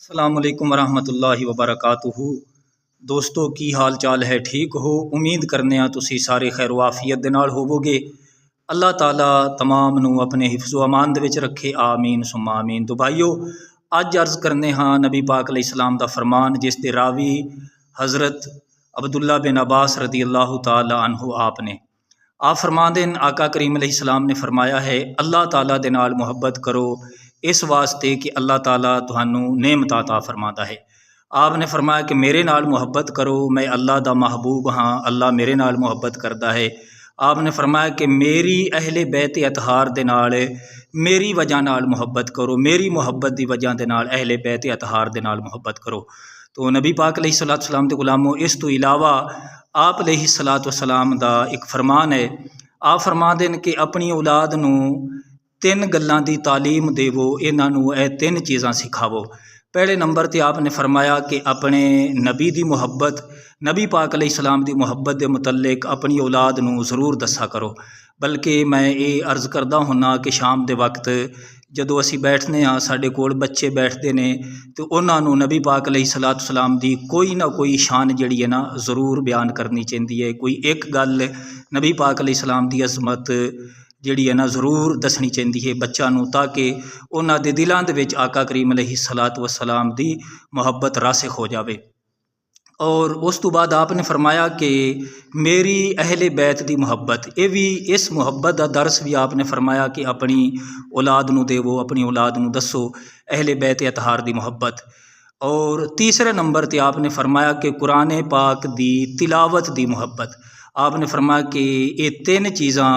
अस्सलाम वालेकुम वरहमतुल्लाहि वबरकातुहू। दोस्तों की हाल चाल है, ठीक हो? उम्मीद करने तुसी सारे खैर वाफियत दे नाल होवोगे। अल्लाह ताला तमाम नू अपने हिफ्ज़ो अमान दे विच रखे, आमीन सुम्मा आमीन। तो भाईओ, अज अर्ज़ करने हाँ नबी पाक अलैहिस्सलाम दा फरमान, जिस दे रावी हज़रत अब्दुल्ला बिन अब्बास रदी अल्लाह ताला अन्हु आपने आप फरमाते हैं, आका करीम अलैहिस्सलाम ने फरमाया है, अल्लाह ताला दे नाल मुहब्बत करो इस वास्ते कि अल्लाह ताला तुहानू नेमत अता फरमाता है। आपने फरमाया कि मेरे नाल मुहब्बत करो, मैं अल्लाह दा महबूब हाँ, अल्लाह मेरे नाल मुहब्बत करता है। आपने फरमाया कि मेरी अहले बैत अतहार दे नाल मेरी वजह नाल मुहब्बत करो, मेरी मुहब्बत की वजह दे नाल अहले बैत अतहार दे नाल मुहब्बत करो। तो नबी पाक अलैहिस्सलाम दे गुलामों, इस तो इलावा आप अलैहिस्सलाम दा एक फरमान है। आप फरमाते हैं कि अपनी औलाद नू तीन गल्लां दी तालीम देवो, इन्हां नू ये तीन चीज़ां सिखावो। पहले नंबर ते आपने फरमाया कि अपने नबी दी मुहब्बत, नबी पाक अलैहिस्सलाम दी मुहब्बत दे मुतल्लिक अपनी औलाद नू ज़रूर दस्सा करो। बल्कि मैं ये अर्ज़ करदा हुन्ना कि शाम दे वक्त जदों असी बैठने हाँ, साडे कोल बच्चे बैठते ने, तो उन्होंने नबी पाक अलैहिस्सलाम दी कोई ना कोई शान जिहड़ी है ना ज़रूर बयान करनी चाहिए है। कोई एक गल नबी पाक अलैहिस्सलाम दी अज़मत जिहड़ी है ना ज़रूर दसनी चाहिए है बच्चों नू, ताकि उन्हां दे दिलां दे विच आका करीम अलैहिस्सलाम दी मुहब्बत रासिख हो जाए। और उस तो बाद आपने फरमाया कि मेरी अहले बैत दी मुहब्बत, ये भी इस मुहब्बत का दरस भी आपने फरमाया कि अपनी औलाद नू देवो, अपनी औलाद नू दसो अहले बैत अतहार दी मुहब्बत। और तीसरे नंबर ते आपने फरमाया कि कुरान पाक दी तिलावत दी मुहब्बत। आपने फरमाया कि ये तीन चीज़ां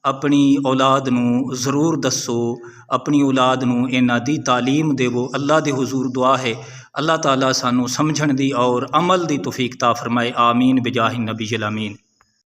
अपनी औलाद नू ज़रूर दसो, अपनी औलाद नू इन्हां दी तालीम देवो। अल्लाह दे हुजूर दुआ है, अल्लाह ताला सानू समझण दी और अमल दी तौफीक ता फरमाए, आमीन बिजाहि नबी अमीन।